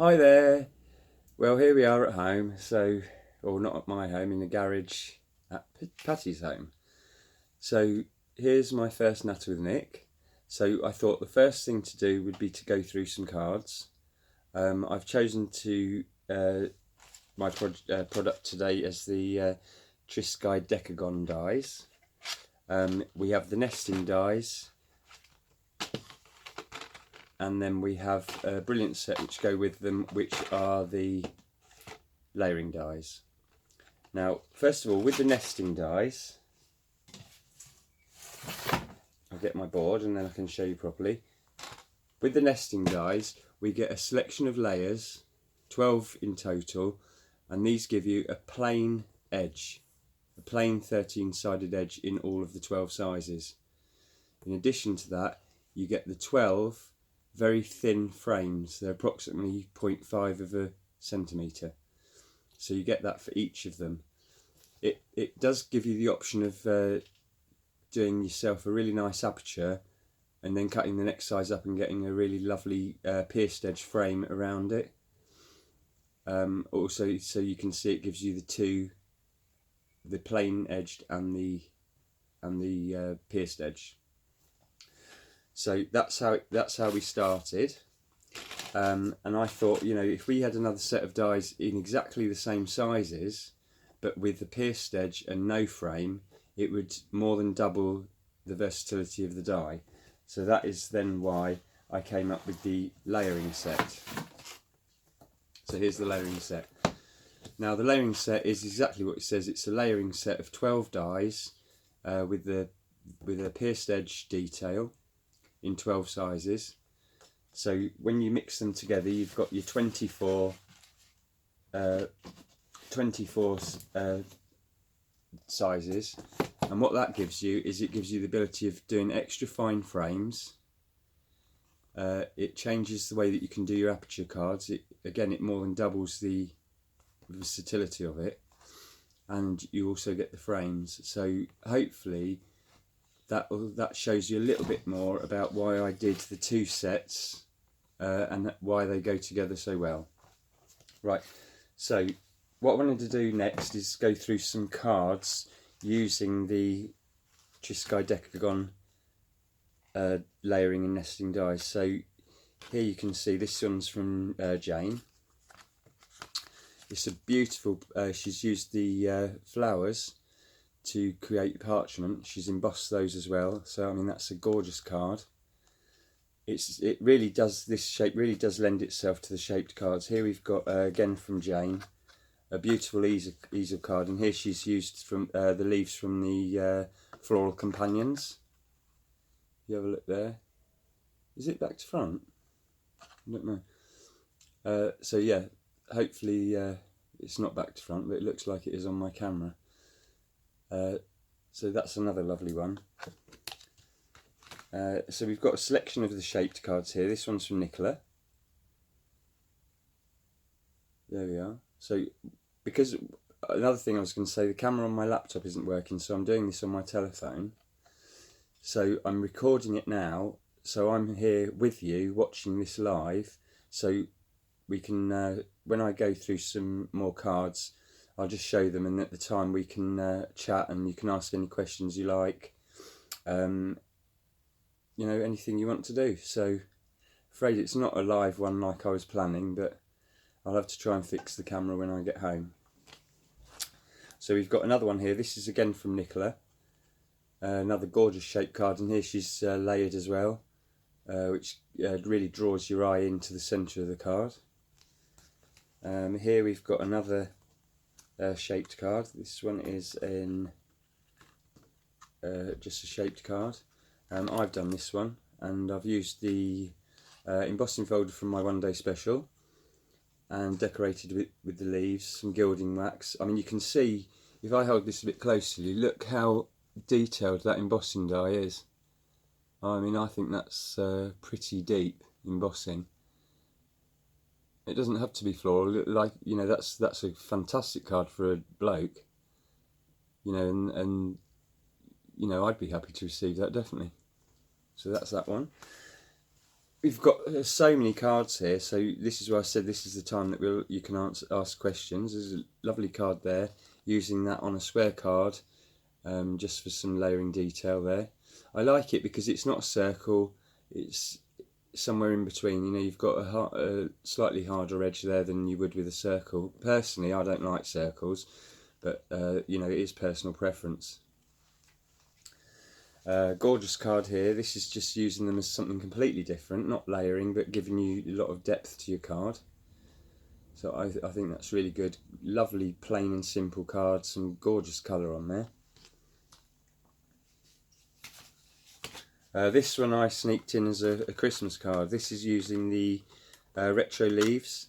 Hi there. Well, here we are at home, or not at my home, in the garage at Patty's home. So here's my first natter with Nick. So I thought the first thing to do would be to go through some cards. I've chosen to my product today as the Trisky Decagon dies. We have the nesting dies, and then we have a brilliant set which go with them, which are the layering dies. Now, first of all, with the nesting dies, I'll get my board and then I can show you properly. With the nesting dies, we get a selection of layers, 12 in total, and these give you a plain edge, a plain 13-sided edge in all of the 12 sizes. In addition to that, you get the 12 very thin frames. They're approximately 0.5 of a centimetre. So you get that for each of them. It does give you the option of doing yourself a really nice aperture and then cutting the next size up and getting a really lovely pierced edge frame around it. Also, so you can see, it gives you the plain edged and the pierced edge. So that's how we started. And I thought, if we had another set of dies in exactly the same sizes, but with the pierced edge and no frame, it would more than double the versatility of the die. So that is then why I came up with the layering set. So here's the layering set. Now the layering set is exactly what it says. It's a layering set of 12 dies with a pierced edge detail in 12 sizes. So when you mix them together, you've got your 24 sizes, and what that gives you is it gives you the ability of doing extra fine frames. It changes the way that you can do your aperture cards. It more than doubles the versatility of it, and you also get the frames. So hopefully that shows you a little bit more about why I did the two sets and why they go together so well. Right, so what I wanted to do next is go through some cards using the Trisky Decagon layering and nesting dies. So here you can see this one's from Jane. It's a beautiful, she's used the flowers to create parchment. She's embossed those as well, so I mean that's a gorgeous card. This shape really does lend itself to the shaped cards. Here we've got again from Jane, a beautiful easel card, and here she's used from the leaves from the Floral Companions. You have a look there. Is it back to front? I don't know. So yeah, hopefully it's not back to front, but it looks like it is on my camera. So that's another lovely one. So we've got a selection of the shaped cards here. This one's from Nicola. There we are. So because another thing I was going to say, the camera on my laptop isn't working, so I'm doing this on my telephone. So I'm recording it now, so I'm here with you watching this live, so we can, when I go through some more cards, I'll just show them, and at the time we can chat and you can ask any questions you like. Anything you want to do. So afraid it's not a live one like I was planning, but I'll have to try and fix the camera when I get home. So we've got another one here. This is again from Nicola. Another gorgeous shape card, and here she's layered as well, which really draws your eye into the centre of the card. Here we've got another shaped card. This one is in just a shaped card. I've done this one, and I've used the embossing folder from my one day special and decorated with the leaves, some gilding wax. I mean, you can see, if I hold this a bit closely, look how detailed that embossing die is. I mean, I think that's pretty deep embossing. It doesn't have to be floral, like, that's a fantastic card for a bloke, and I'd be happy to receive that, definitely. So that's that one. we've got so many cards here, so this is where I said this is the time that you can ask questions. There's a lovely card there, using that on a square card, just for some layering detail there. I like it because it's not a circle, it's somewhere in between. You know, you've got a slightly harder edge there than you would with a circle. Personally, I don't like circles, but you know, it is personal preference. Gorgeous card here. This is just using them as something completely different, not layering, but giving you a lot of depth to your card. So I think that's really good. Lovely plain and simple card, some gorgeous colour on there. This one I sneaked in as a Christmas card. This is using the retro leaves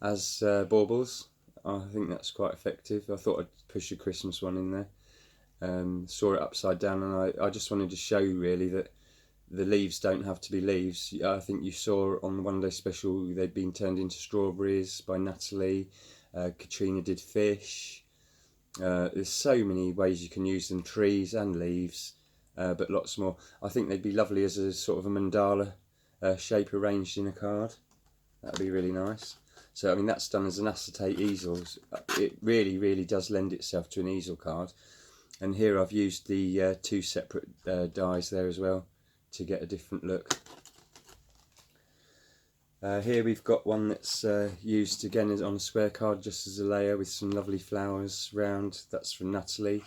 as baubles. I think that's quite effective. I thought I'd push a Christmas one in there. Saw it upside down, and I just wanted to show you really that the leaves don't have to be leaves. I think you saw on the One Day Special they'd been turned into strawberries by Natalie. Katrina did fish. There's so many ways you can use them, trees and leaves, but lots more. I think they'd be lovely as a sort of a mandala shape arranged in a card. That'd be really nice. So I mean, that's done as an acetate easel. It really does lend itself to an easel card. And here I've used the two separate dies there as well to get a different look. Here we've got one that's used again on a square card just as a layer with some lovely flowers round. That's from Natalie.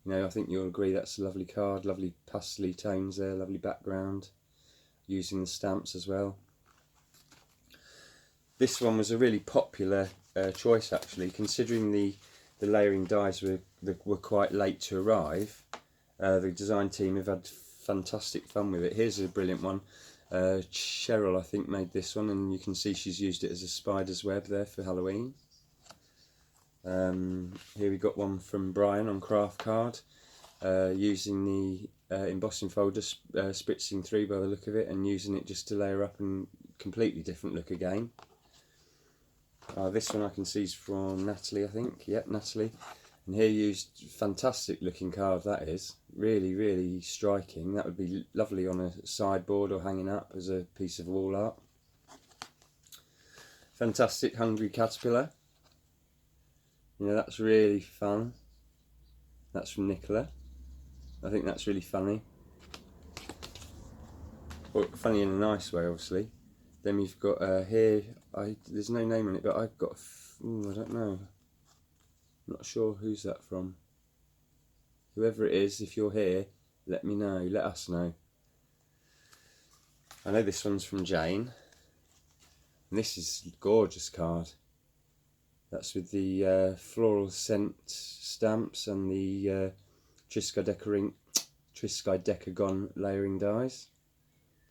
You know, I think you'll agree that's a lovely card, lovely pastely tones there, lovely background, using the stamps as well. This one was a really popular choice actually, considering the layering dies were quite late to arrive. The design team have had fantastic fun with it. Here's a brilliant one. Cheryl, I think, made this one, and you can see she's used it as a spider's web there for Halloween. Here we got one from Brian on craft card, using the embossing folder, spritzing through by the look of it, and using it just to layer up, and completely different look again. This one I can see is from Natalie, I think. Yep, Natalie. And here used fantastic looking card, that is. Really striking. That would be lovely on a sideboard or hanging up as a piece of wall art. Fantastic Hungry Caterpillar. You know, that's really fun. That's from Nicola. I think that's really funny. Well, funny in a nice way, obviously. Then we've got here, there's no name on it, but I've got, I don't know. I'm not sure who's that from. Whoever it is, if you're here, let me know, let us know. I know this one's from Jane. And this is a gorgeous card. That's with the floral scent stamps and the Triskaidekagon layering dies.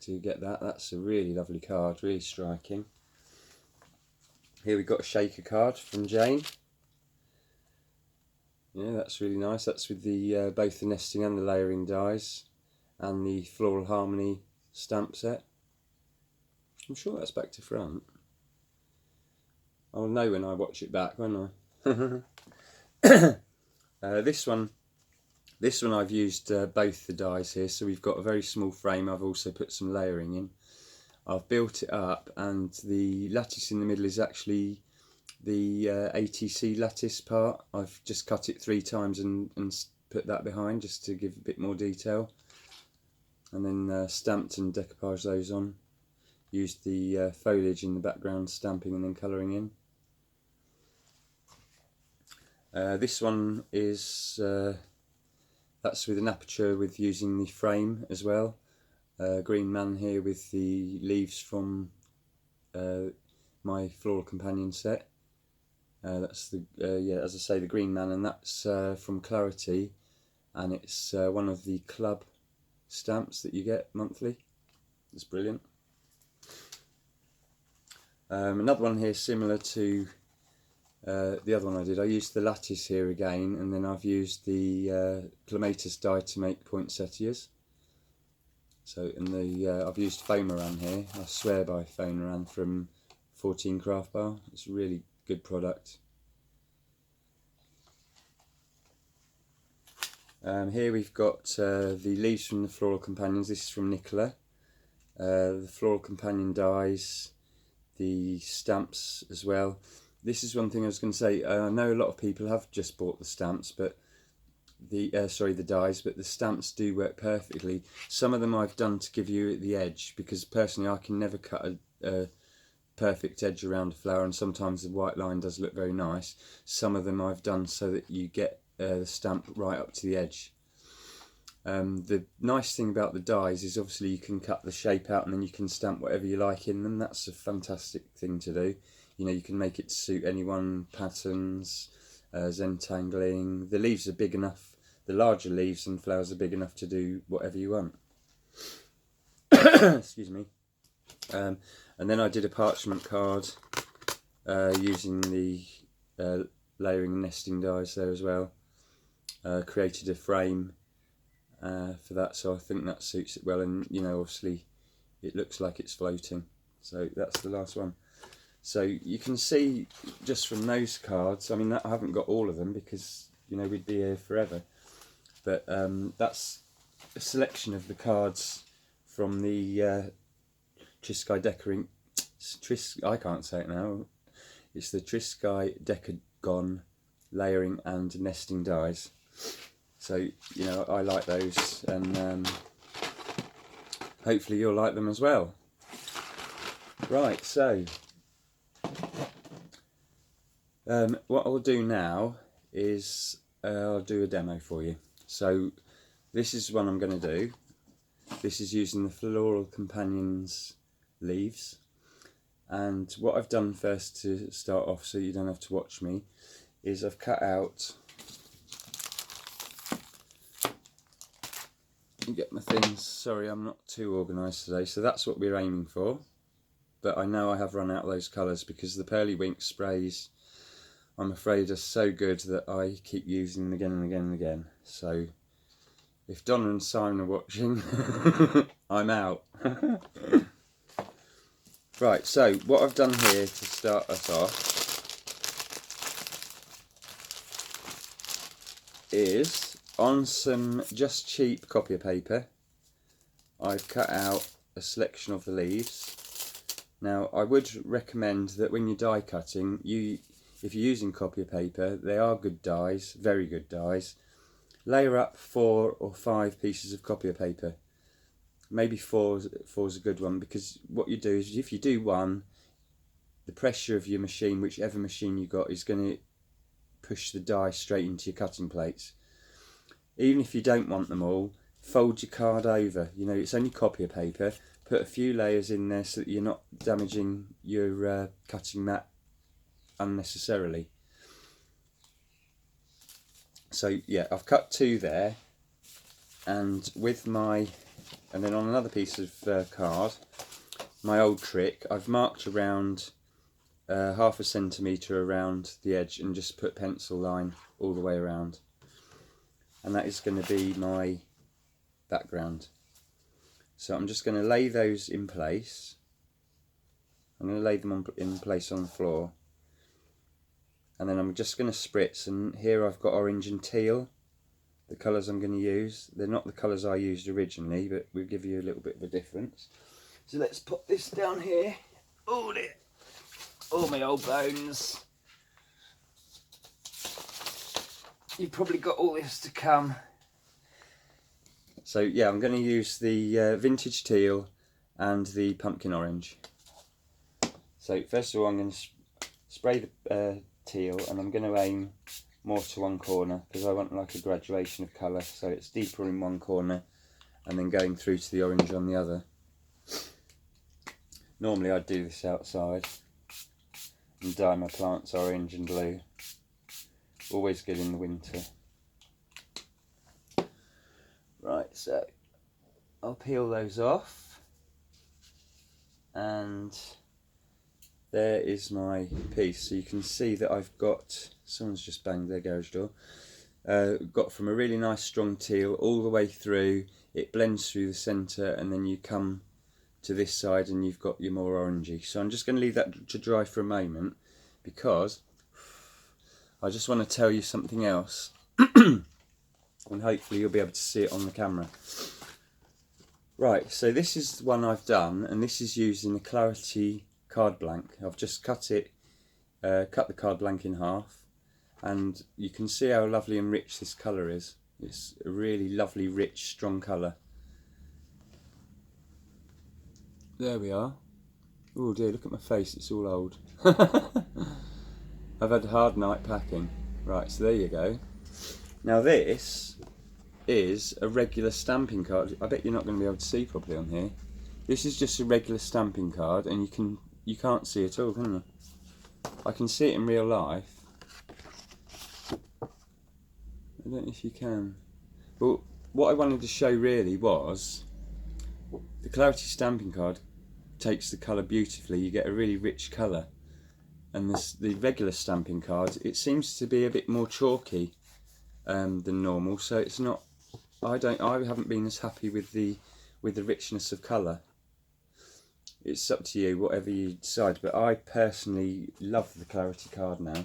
To get that, that's a really lovely card, really striking. Here we've got a shaker card from Jane. Yeah, that's really nice. That's with the both the nesting and the layering dies and the floral harmony stamp set. I'm sure that's back to front. I'll know when I watch it back, won't I? This one I've used both the dies here, so we've got a very small frame. I've also put some layering in. I've built it up, and the lattice in the middle is actually the ATC lattice part. I've just cut it 3 times and put that behind just to give a bit more detail, and then stamped and decoupaged those on. Used the foliage in the background, stamping and then colouring in. This one is that's with an aperture with using the frame as well. Green man here with the leaves from my Floral Companion set. That's the yeah, as I say, the green man, and that's from Clarity, and it's one of the club stamps that you get monthly. It's brilliant. Another one here similar to the other one I did. I used the lattice here again, and then I've used the clematis die to make poinsettias. So, and the I've used Foameran here. I swear by Foameran from 14 Craft Bar. It's a really good product. Here we've got the leaves from the Floral Companions. This is from Nicola. the floral companion dies, the stamps as well. This is one thing I was going to say. I know a lot of people have just bought the stamps, but the dies, but the stamps do work perfectly. Some of them I've done to give you the edge, because personally I can never cut a perfect edge around a flower, and sometimes the white line does look very nice. Some of them I've done so that you get the stamp right up to the edge. The nice thing about the dies is obviously you can cut the shape out and then you can stamp whatever you like in them. That's a fantastic thing to do. You know, you can make it suit anyone, patterns, Zentangling. The leaves are big enough, the larger leaves and flowers are big enough to do whatever you want. Excuse me. And then I did a parchment card using the layering and nesting dies there as well. Created a frame for that, so I think that suits it well, and you know, obviously it looks like it's floating. So that's the last one. So you can see just from those cards, I mean, I haven't got all of them because, you know, we'd be here forever, but that's a selection of the cards from the Triskai Decoring, I can't say it now, it's the Triskai Decagon layering and nesting dies. So, you know, I like those, and hopefully you'll like them as well. Right, so what I'll do now is I'll do a demo for you. So this is what I'm going to do. This is using the Floral Companions leaves, and what I've done first to start off, so you don't have to watch me, is I've cut out, get my things, sorry I'm not too organised today, so that's what we're aiming for, but I know I have run out of those colours because the Pearly Wink sprays, I'm afraid, are so good that I keep using them again and again and again. So if Donna and Simon are watching, I'm out. Right, so what I've done here to start us off is, on some just cheap copier paper, I've cut out a selection of the leaves. Now I would recommend that when you're die cutting, if you're using copier paper, they are good dies, very good dies. Layer up 4 or 5 pieces of copier paper. Maybe four is a good one, because what you do is, if you do one, the pressure of your machine, whichever machine you got, is going to push the die straight into your cutting plates. Even if you don't want them all, fold your card over. You know, it's only copier paper. Put a few layers in there so that you're not damaging your cutting mat unnecessarily. So yeah, I've cut 2 there, and with my, and then on another piece of card, my old trick, I've marked around half a centimetre around the edge and just put pencil line all the way around, and that is going to be my background. So I'm just going to lay those in place. I'm going to lay them in place on the floor, and then I'm just going to spritz, and here I've got orange and teal, the colours I'm going to use. They're not the colours I used originally, but we'll give you a little bit of a difference. So let's put this down here. Oh dear, all my old bones. You've probably got all this to come. So yeah, I'm going to use the vintage teal and the pumpkin orange. So first of all, I'm going to spray the teal, and I'm going to aim more to one corner because I want like a graduation of colour, so it's deeper in one corner and then going through to the orange on the other. Normally I'd do this outside and dye my plants orange and blue. Always good in the winter. Right, so I'll peel those off, and there is my piece. So you can see that I've got, someone's just banged their garage door, got from a really nice strong teal all the way through, it blends through the centre, and then you come to this side and you've got your more orangey. So I'm just going to leave that to dry for a moment, because I just want to tell you something else. And hopefully you'll be able to see it on the camera. Right, so this is the one I've done, and this is using a Clarity card blank. I've just cut the card blank in half, and you can see how lovely and rich this colour is. It's a really lovely, rich, strong colour. There we are. Oh dear, look at my face, it's all old. I've had a hard night packing. Right, so there you go. Now this is a regular stamping card. I bet you're not going to be able to see properly on here. This is just a regular stamping card, and you can't see it all, can you? I can see it in real life. I don't know if you can. But what I wanted to show really was the Clarity stamping card takes the colour beautifully. You get a really rich colour, and the regular stamping card, it seems to be a bit more chalky than normal. So it's not. I haven't been as happy with the richness of colour. It's up to you, whatever you decide. But I personally love the Clarity card now.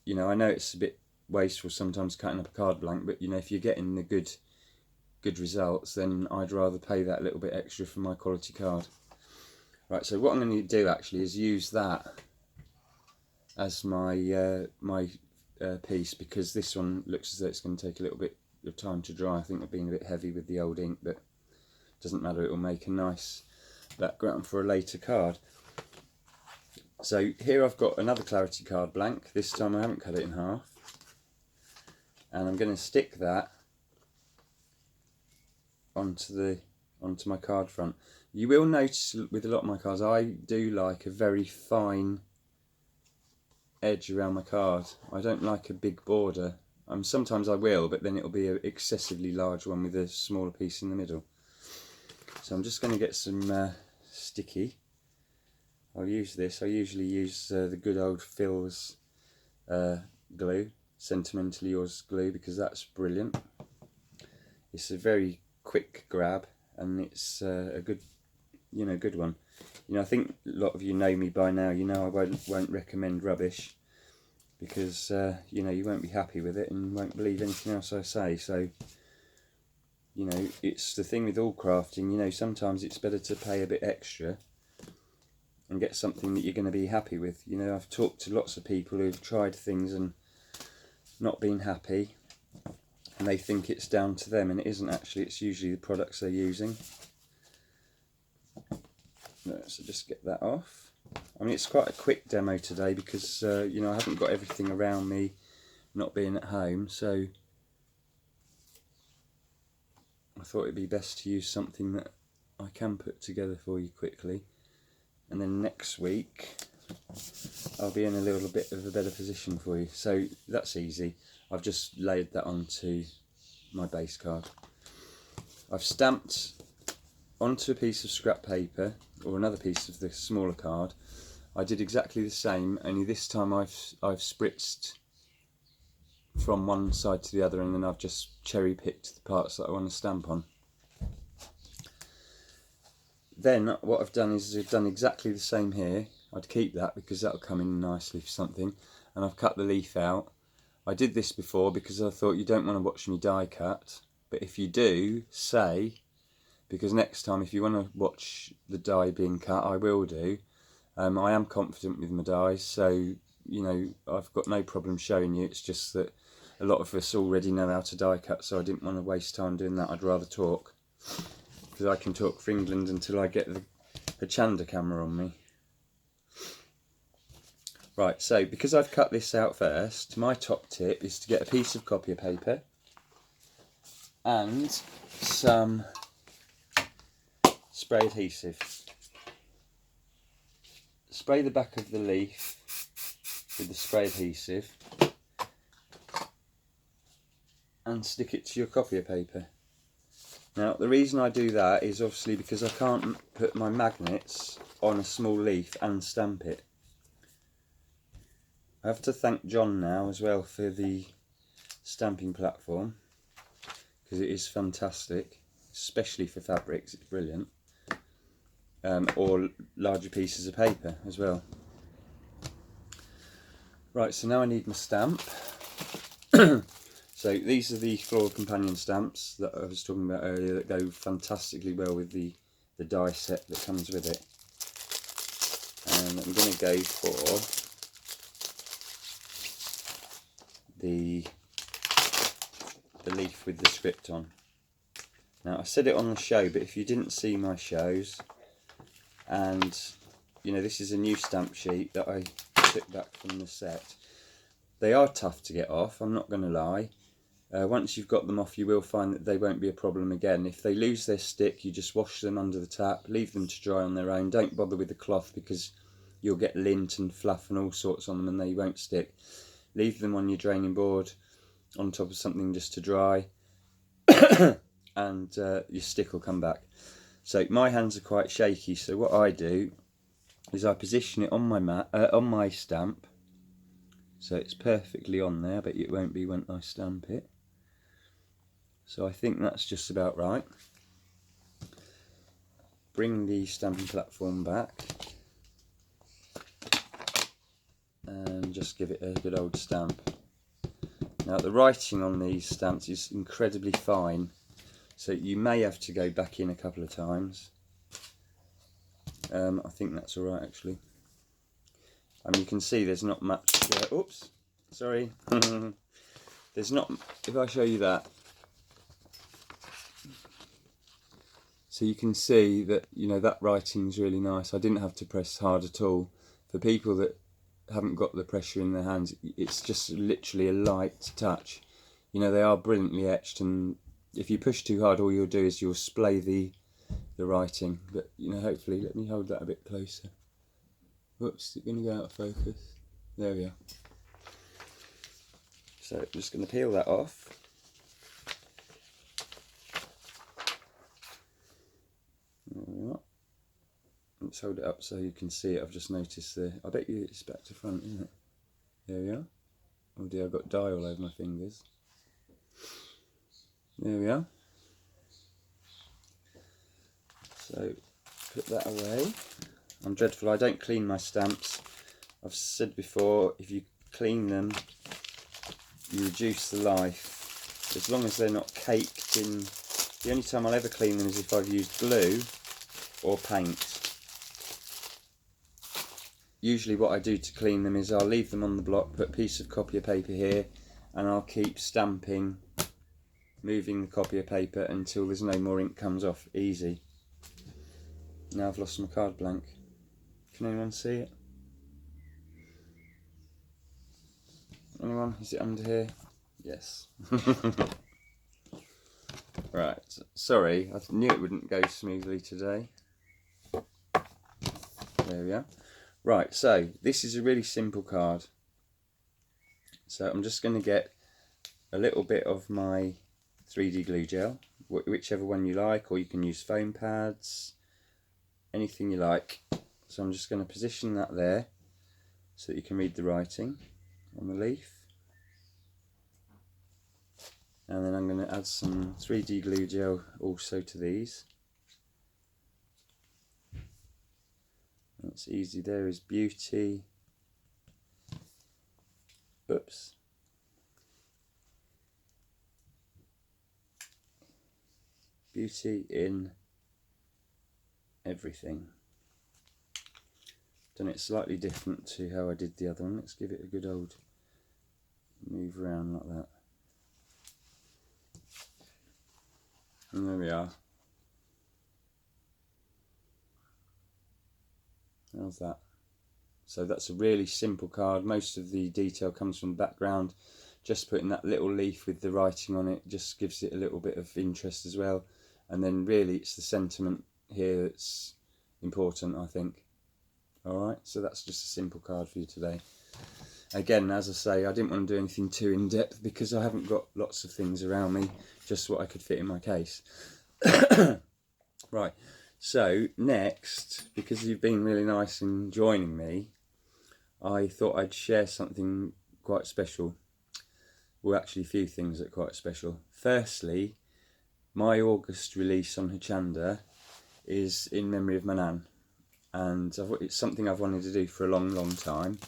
You know, I know it's a bit wasteful sometimes cutting up a card blank, but you know, if you're getting the good results, then I'd rather pay that little bit extra for my quality card. Right, so what I'm going to do actually is use that as my piece, because this one looks as though it's going to take a little bit of time to dry. I think I've been a bit heavy with the old ink, but it doesn't matter, it will make a nice background for a later card. So here I've got another Clarity card blank. This time I haven't cut it in half, and I'm going to stick that onto my card front. You will notice with a lot of my cards, I do like a very fine edge around my card. I don't like a big border. Sometimes I will, but then it'll be an excessively large one with a smaller piece in the middle. So I'm just going to get some sticky. I'll use this. I usually use the good old Phil's glue, Sentimentally Yours glue, because that's brilliant. It's a very quick grab, and it's a good one. You know, I think a lot of you know me by now. You know I won't recommend rubbish, because you know, you won't be happy with it and won't believe anything else I say. So you know, it's the thing with all crafting. You know, sometimes it's better to pay a bit extra and get something that you're going to be happy with. You know, I've talked to lots of people who've tried things and not been happy, and they think it's down to them, and it isn't actually. It's usually the products they're using. So just get that off. I mean, it's quite a quick demo today because you know, I haven't got everything around me, not being at home, so I thought it'd be best to use something that I can put together for you quickly, and then next week I'll be in a little bit of a better position for you. So that's easy. I've just laid that onto my base card. I've stamped onto a piece of scrap paper or another piece of the smaller card. I did exactly the same, only this time I've spritzed from one side to the other, and then I've just cherry picked the parts that I want to stamp on. Then what I've done is I've done exactly the same here. I'd keep that because that'll come in nicely for something, and I've cut the leaf out. I did this before because I thought you don't want to watch me die cut, but if you do, say, because next time if you want to watch the die being cut, I will do. I am confident with my dies, so you know, I've got no problem showing you. It's just that a lot of us already know how to die cut, so I didn't want to waste time doing that. I'd rather talk, because I can talk for England until I get the Chanda camera on me. Right, so because I've cut this out first, my top tip is to get a piece of copier paper and some spray adhesive. Spray the back of the leaf with the spray adhesive and stick it to your copier paper. Now the reason I do that is obviously because I can't put my magnets on a small leaf and stamp it. I have to thank John now as well for the stamping platform, because it is fantastic, especially for fabrics. It's brilliant. Or larger pieces of paper as well. Right, so now I need my stamp. So So these are the floral companion stamps that I was talking about earlier that go fantastically well with the die set that comes with it. And I'm going to go for the leaf with the script on. Now I said it on the show, but if you didn't see my shows, and you know, this is a new stamp sheet that I took back from the set. They are tough to get off, I'm not going to lie. Once you've got them off, you will find that they won't be a problem again. If they lose their stick, you just wash them under the tap, leave them to dry on their own. Don't bother with the cloth because you'll get lint and fluff and all sorts on them and they won't stick. Leave them on your draining board on top of something just to dry and your stick will come back. So my hands are quite shaky, so what I do is I position it on my on my stamp, so it's perfectly on there, but it won't be when I stamp it. So I think that's just about right. Bring the stamping platform back and just give it a good old stamp. Now the writing on these stamps is incredibly fine, so you may have to go back in a couple of times. I think that's alright actually. You can see there's not much, oops, sorry. There's not, if I show you that, so you can see that, you know, that writing's really nice. I didn't have to press hard at all. For people that haven't got the pressure in their hands, it's just literally a light touch. You know, they are brilliantly etched, and if you push too hard, all you'll do is you'll splay the writing. But, you know, hopefully, let me hold that a bit closer. Whoops, it's going to go out of focus. There we are. So I'm just going to peel that off. There we are. Let's hold it up so you can see it. I've just noticed there. I bet you it's back to front, isn't it? There we are. Oh dear, I've got dye all over my fingers. There we are. So put that away. I'm dreadful, I don't clean my stamps. I've said before, if you clean them, you reduce the life. As long as they're not caked in. The only time I'll ever clean them is if I've used glue or paint. Usually what I do to clean them is I'll leave them on the block, put a piece of copier paper here, and I'll keep stamping, moving the copier paper until there's no more ink comes off. Easy. Now I've lost my card blank. Can anyone see it? Anyone? Is it under here? Yes. Right, sorry, I knew it wouldn't go smoothly today. There we are. Right, so this is a really simple card. So I'm just going to get a little bit of my 3D glue gel, whichever one you like, or you can use foam pads, anything you like. So I'm just going to position that there so that you can read the writing on the leaf. And then I'm going to add some 3D glue gel also to these. That's easy. There is beauty. Oops. Beauty in everything. Done it slightly different to how I did the other one. Let's give it a good old move around like that. And there we are. How's that? So that's a really simple card. Most of the detail comes from the background. Just putting that little leaf with the writing on it just gives it a little bit of interest as well. And then really it's the sentiment here that's important, I think. Alright, so that's just a simple card for you today. Again, as I say, I didn't want to do anything too in-depth because I haven't got lots of things around me, just what I could fit in my case. Right, so next, because you've been really nice in joining me, I thought I'd share something quite special. Well, actually a few things that are quite special. Firstly, my August release on Hochanda is in memory of my nan, and it's something I've wanted to do for a long time.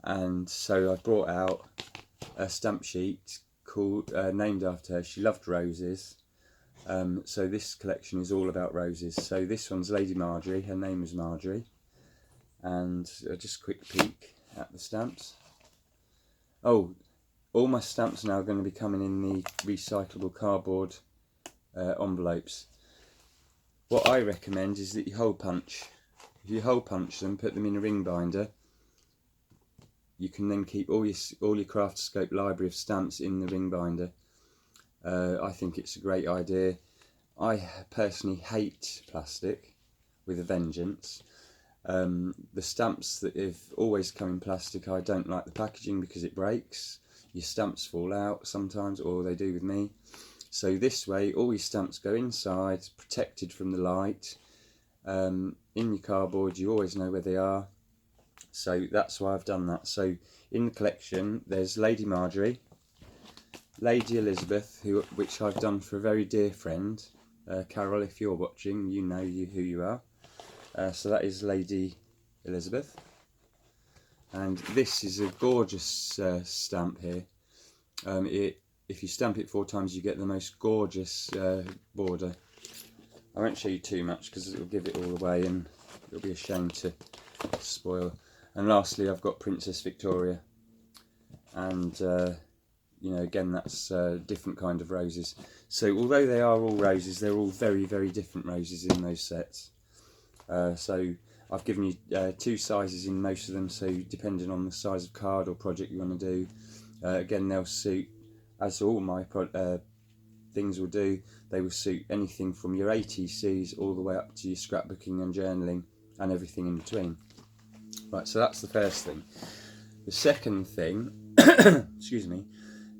And so I brought out a stamp sheet named after her. She loved roses. So this collection is all about roses. So this one's Lady Marjorie. Her name is Marjorie. And just a quick peek at the stamps. Oh, all my stamps now are going to be coming in the recyclable cardboard envelopes. What I recommend is that you hole punch. If you hole punch them, put them in a ring binder, you can then keep all your Craftscope library of stamps in the ring binder. I think it's a great idea. I personally hate plastic with a vengeance. The stamps that have always come in plastic, I don't like the packaging because it breaks. Your stamps fall out sometimes, or they do with me. So this way, all your stamps go inside, protected from the light. In your cardboard, you always know where they are. So that's why I've done that. So in the collection, there's Lady Marjorie, Lady Elizabeth, which I've done for a very dear friend. Carol, if you're watching, you know who you are. So that is Lady Elizabeth. And this is a gorgeous stamp here. If you stamp it 4 times, you get the most gorgeous border. I won't show you too much because it will give it all away and it'll be a shame to spoil. And lastly, I've got Princess Victoria. And you know, again, that's different kind of roses. So although they are all roses, they're all very, very different roses in those sets. So I've given you 2 sizes in most of them, so depending on the size of card or project you want to do, again, they'll suit, as all my things will do, they will suit anything from your ATCs all the way up to your scrapbooking and journaling and everything in between. Right, so that's the first thing. The second thing, excuse me,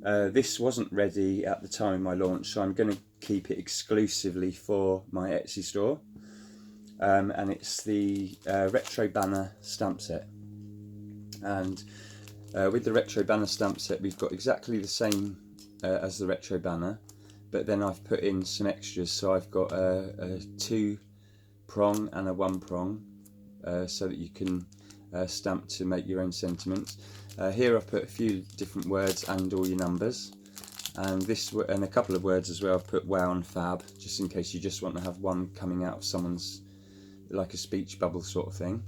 this wasn't ready at the time of my launch, so I'm going to keep it exclusively for my Etsy store. And it's the Retro Banner stamp set. And with the Retro Banner stamp set, we've got exactly the same as the Retro Banner, but then I've put in some extras. So I've got a 2-prong and a 1-prong, so that you can stamp to make your own sentiments. Here I've put a few different words and all your numbers, and a couple of words as well. I've put wow and fab, just in case you just want to have one coming out of someone's, like a speech bubble sort of thing.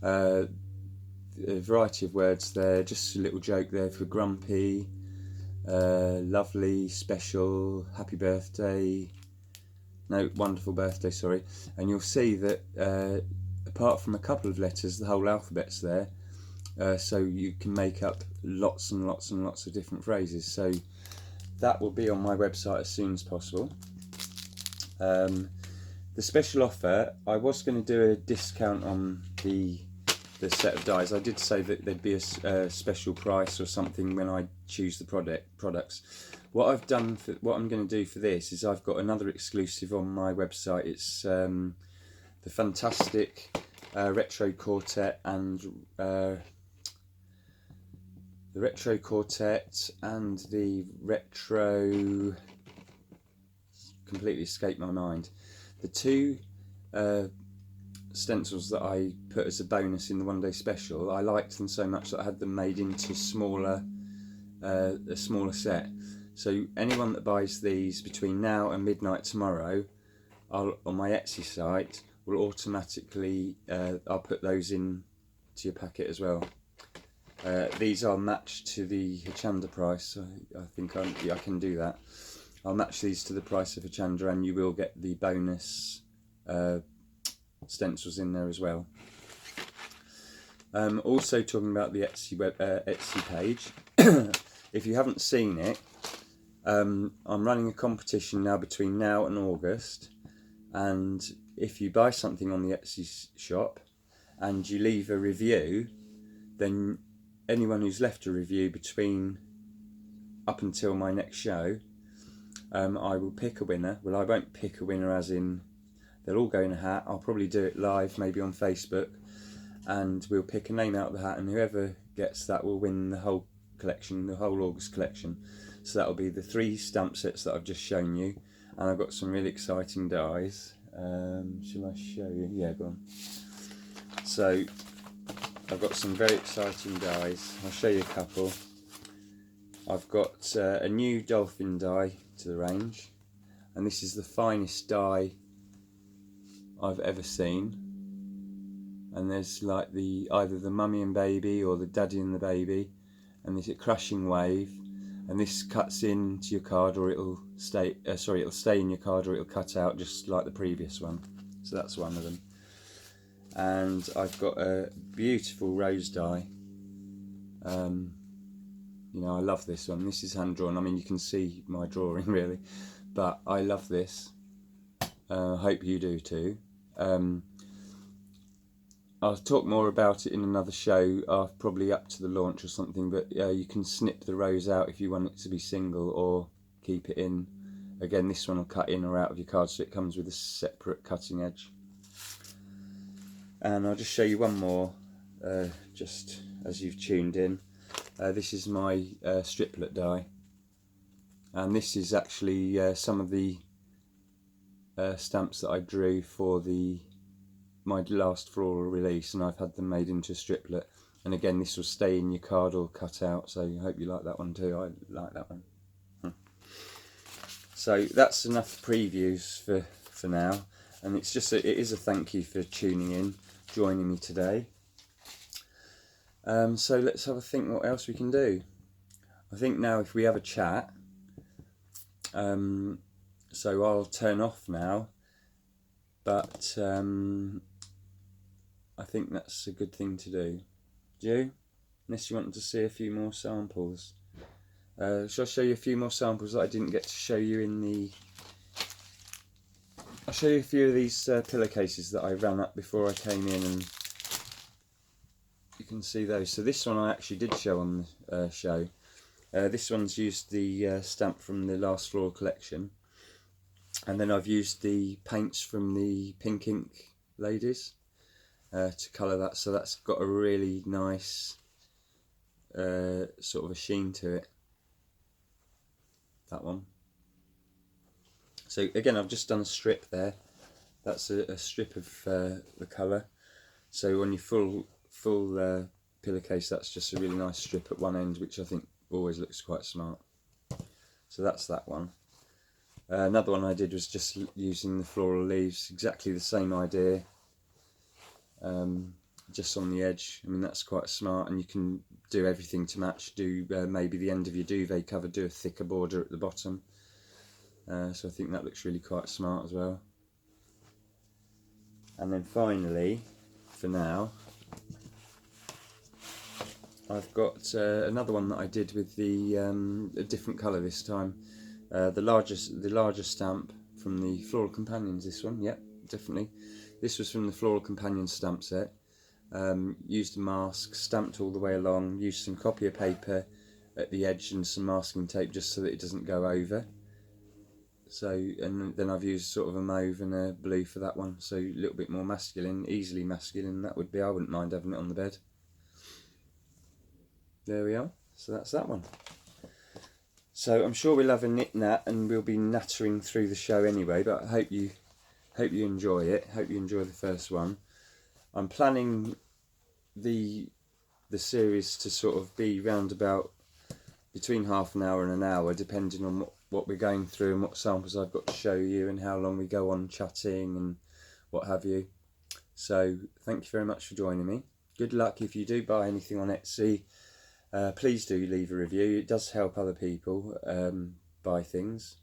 A variety of words there, just a little joke there for grumpy, lovely, special, happy birthday, no, wonderful birthday, sorry. And you'll see that apart from a couple of letters, the whole alphabet's there, so you can make up lots and lots and lots of different phrases. So that will be on my website as soon as possible. The special offer, I was going to do a discount on the set of dies. I did say that there'd be a special price or something when I choose the products. What I've done, what I'm going to do for this is I've got another exclusive on my website. It's the fantastic Retro Quartet and the Retro Quartet and the Retro, completely escaped my mind. The 2 stencils that I put as a bonus in the one-day special, I liked them so much that I had them made into a smaller set. So anyone that buys these between now and midnight tomorrow, on my Etsy site, will automatically, I'll put those in to your packet as well. These are matched to the Hochanda price, so I think I can do that. I'll match these to the price of Hochanda, and you will get the bonus stencils in there as well. Also talking about the Etsy page, if you haven't seen it, I'm running a competition now between now and August, and if you buy something on the Etsy shop and you leave a review, then anyone who's left a review up until my next show, I will pick a winner. Well, I won't pick a winner as in they'll all go in a hat. I'll probably do it live, maybe on Facebook, and we'll pick a name out of the hat, and whoever gets that will win the whole collection, the whole August collection. So that'll be the 3 stamp sets that I've just shown you, and I've got some really exciting dies. Shall I show you? Yeah, go on. So I've got some very exciting dies. I'll show you a couple. I've got a new dolphin die to the range, and this is the finest die I've ever seen. And there's like either the mummy and baby or the daddy and the baby, and there's a crashing wave, and this cuts into your card, or it'll stay. It'll stay in your card, or it'll cut out just like the previous one. So that's one of them. And I've got a beautiful rose die. You know, I love this one. This is hand drawn. I mean, you can see my drawing really, but I love this. Hope you do too. I'll talk more about it in another show, probably up to the launch or something, but you can snip the rose out if you want it to be single, or keep it in. Again, this one will cut in or out of your card, so it comes with a separate cutting edge. And I'll just show you one more, just as you've tuned in. This is my striplet die, and this is actually some of the stamps that I drew for my last floral release, and I've had them made into a striplet. And again, this will stay in your card or cut out, so I hope you like that one too. I like that one. So that's enough previews for now, and it is a thank you for tuning in, joining me today. So let's have a think what else we can do. I think now if we have a chat, so I'll turn off now, but I think that's a good thing to do. Do you? Unless you want to see a few more samples. Shall I show you a few more samples that I didn't get to show you in the... I'll show you a few of these pillowcases that I ran up before I came in, and you can see those. So this one I actually did show on the show. This one's used the stamp from the last floral collection, and then I've used the paints from the Pink Ink ladies to colour that, so that's got a really nice sort of a sheen to it, that one. So again, I've just done a strip there. That's a strip of the colour. So on your full pillowcase, that's just a really nice strip at one end, which I think always looks quite smart. So that's that one. Another one I did was just using the floral leaves, exactly the same idea, just on the edge. I mean, that's quite smart, and you can do everything to match. Do maybe the end of your duvet cover, do a thicker border at the bottom. So I think that looks really quite smart as well. And then finally, for now, I've got another one that I did with a different colour this time. The larger stamp from the Floral Companions. This one, yep, definitely. This was from the Floral Companions stamp set. Used a mask, stamped all the way along. Used some copier paper at the edge and some masking tape just so that it doesn't go over. So, and then I've used sort of a mauve and a blue for that one. So a little bit more masculine, easily masculine. That would be. I wouldn't mind having it on the bed. There we are. So that's that one. So I'm sure we'll have a knit nat, and we'll be nattering through the show anyway. But I hope you enjoy it. Hope you enjoy the first one. I'm planning the series to sort of be round about between half an hour and an hour, depending on what we're going through and what samples I've got to show you, and how long we go on chatting and what have you. So thank you very much for joining me. Good luck if you do buy anything on Etsy. Please do leave a review. It does help other people buy things,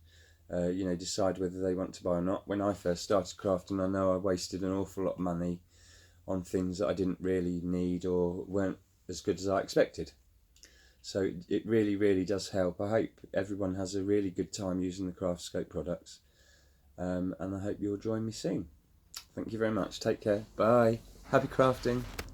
you know, decide whether they want to buy or not. When I first started crafting, I know I wasted an awful lot of money on things that I didn't really need or weren't as good as I expected. So it really, really does help. I hope everyone has a really good time using the Craftscope products, and I hope you'll join me soon. Thank you very much. Take care. Bye. Happy crafting.